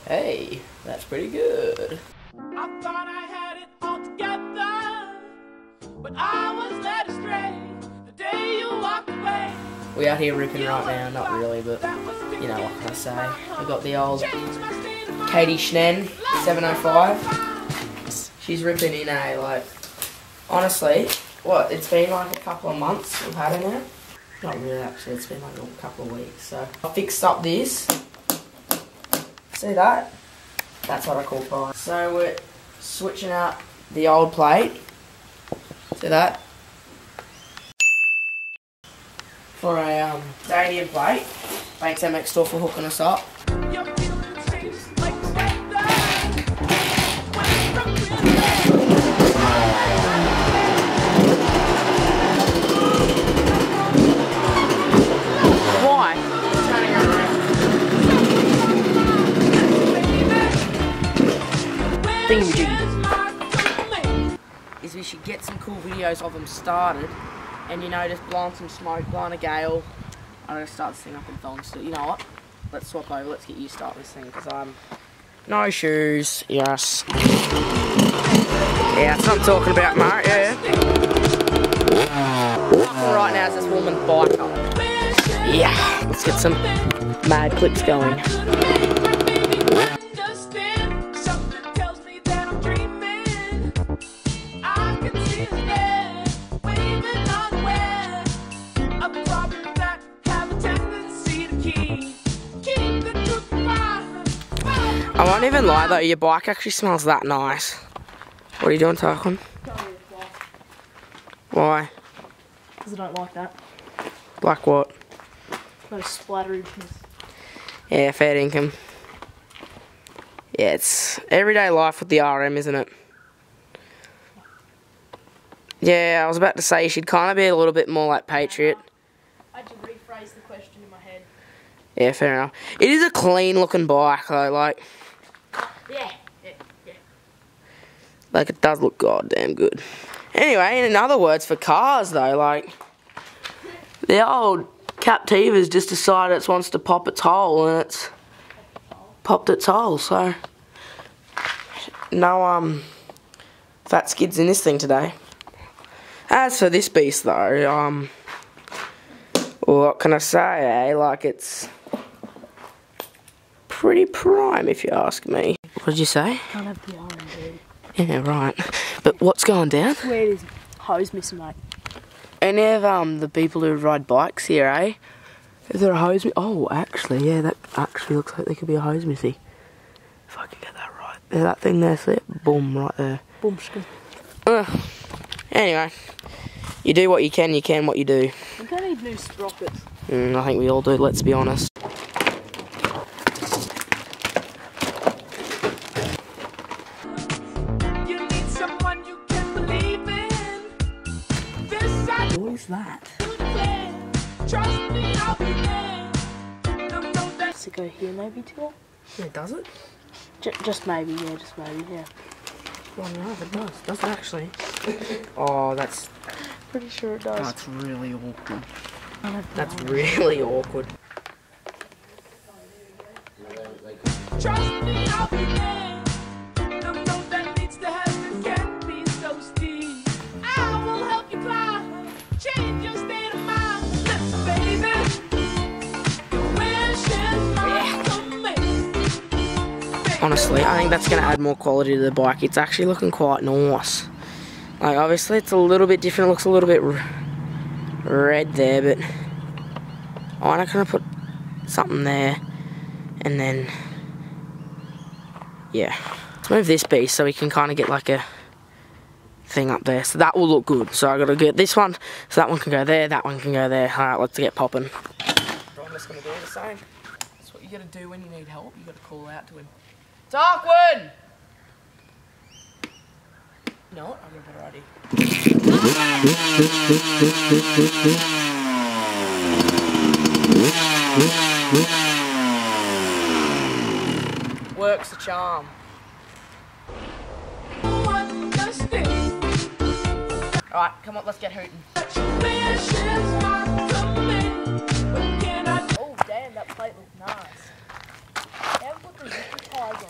Hey, that's pretty good. I thought I had it all together, but I was led astray the day you walked away. We out here ripping right now, not really, but you know what can I say. We got the old Christening 705. She's ripping in like, honestly, what, it's been like a couple of months we've had her now. Not really actually, it's been like a couple of weeks. So I fixed up this. See that? That's what I call pride. So we're switching out the old plate. See that? For a stadium plate. Thanks MX Store for hooking us up. Thing we do is we should get some cool videos of them started, and you know, just blowing some smoke, blowing a gale. I'm gonna start this thing up in thongs too. You know what? Let's swap over. Let's get you start this thing because I'm no shoes. Yes. Yeah, that's what I'm talking about, mate. Yeah. Right now is this woman biker. Yeah. Let's get some mad clips going. I won't even lie though, your bike actually smells that nice. What are you doing, Tarquin? Why? Because I don't like that. Like what? Those splattery things. Yeah, fair income. Yeah, it's everyday life with the RM, isn't it? Yeah, I was about to say you should kind of be a little bit more like Patriot. I had to rephrase the question in my head. Yeah, fair enough. It is a clean looking bike though, like. Yeah. Like, it does look goddamn good. Anyway, in other words, for cars though, like, the old Captiva's just decided it wants to pop its hole, and it's popped its hole, so no fat skids in this thing today. As for this beast though, what can I say, eh? Like, it's pretty prime if you ask me. What did you say? Can't have the iron, dude. Yeah, right. But what's going down? Where is hose missing, mate? Any of the people who ride bikes here, eh? Is there a hose? Oh, actually, yeah, that actually looks like there could be a hose missing. If I can get that right. Yeah, that thing there, see it? Boom, right there. Boom. Anyway, you do what you can what you do. We don't need new sprockets. I think we all do, let's be honest. What is that? Does it go here maybe too? Yeah, does it? Just maybe, yeah, just maybe, yeah. Well, no, it does. Does it actually? Oh, that's... Pretty sure it does. That's really awkward. That's really awkward. Trust me, I'll be there. The road that leads to heaven can be so steep. I will help you climb, change your state of mind. Listen, baby, your wishes must come in. Honestly, I think that's going to add more quality to the bike. It's actually looking quite nice. Like, obviously, it's a little bit different. It looks a little bit red there, but I'm not going to put something there, and then, yeah. Let's move this beast so we can kind of get like a thing up there. So that will look good. So I got to get this one, so that one can go there, that one can go there. Alright, let's get popping. I'm just going to do the same. That's what you got to do when you need help. You got to call out to him. Tarquin! You know what? I've got a better idea. Works the charm. Alright, come on, let's get hooting. Oh, damn, that plate looks nice. They haven't put the zipper ties on.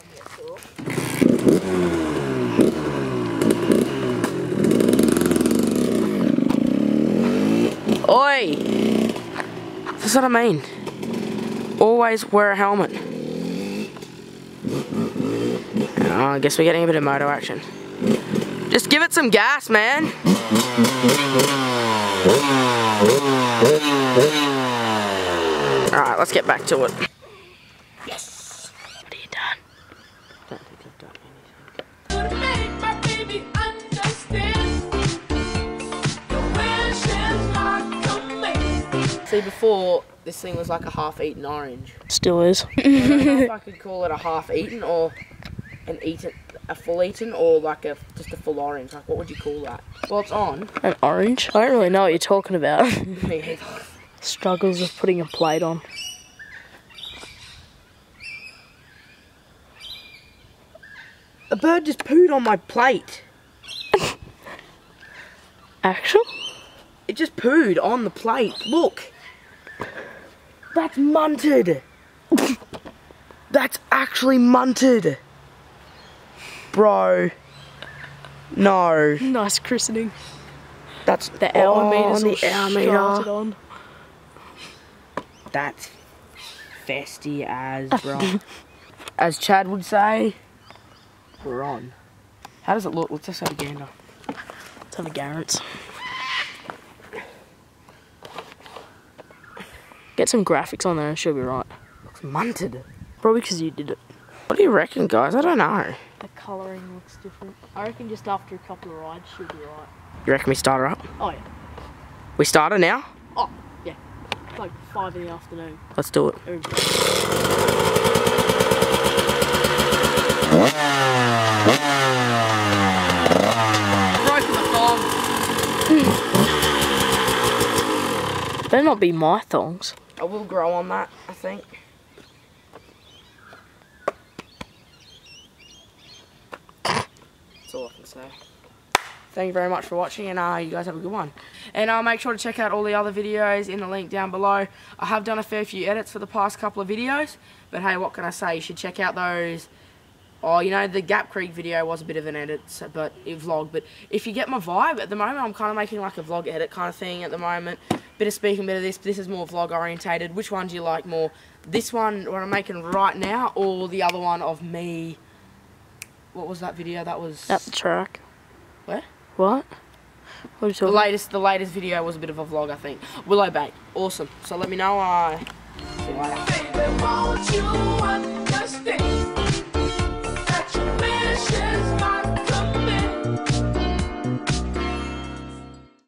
See? That's what I mean. Always wear a helmet. Oh, I guess we're getting a bit of moto action. Just give it some gas, man. Alright, let's get back to it. Yes! What have you done? I don't think I've done anything. Would make my baby understand the wishes not coming. See, before, this thing was like a half-eaten orange. Still is. I don't know if I could call it a half-eaten or a full-eaten or like just a full orange. Like, what would you call that? Well, it's on. An orange? I don't really know what you're talking about. Me either. Struggles of putting a plate on. A bird just pooed on my plate. Actual? It just pooed on the plate. Look. That's munted. That's actually munted. Bro. No. Nice christening. That's The hour meters all the hour started meter. on. That's festy as, bro. As Chad would say, we're on. How does it look? Let's just have a gander. Let's have a Garrett's. Get some graphics on there and she'll be right. Looks munted. Probably because you did it. What do you reckon, guys? I don't know. The colouring looks different. I reckon just after a couple of rides she'll be right. You reckon we start her up? Oh yeah. We start her now? Oh yeah. It's like 5 in the afternoon. Let's do it. Broken the thong. Better not be my thongs. I will grow on that, I think. That's all I can say. Thank you very much for watching, and you guys have a good one. And make sure to check out all the other videos in the link down below. I have done a fair few edits for the past couple of videos, but hey, what can I say? You should check out those. Oh, you know, the Gap Creek video was a bit of an edit, but a vlog. But if you get my vibe, at the moment I'm kind of making like a vlog edit kind of thing at the moment. Bit of speaking, bit of this. This is more vlog orientated. Which one do you like more? This one, what I'm making right now, or the other one of me? What was that video? That was At the track. Where? What? What are you talking about? The latest video was a bit of a vlog, I think. Willow Bay, awesome. So let me know. See you later. Baby, won't you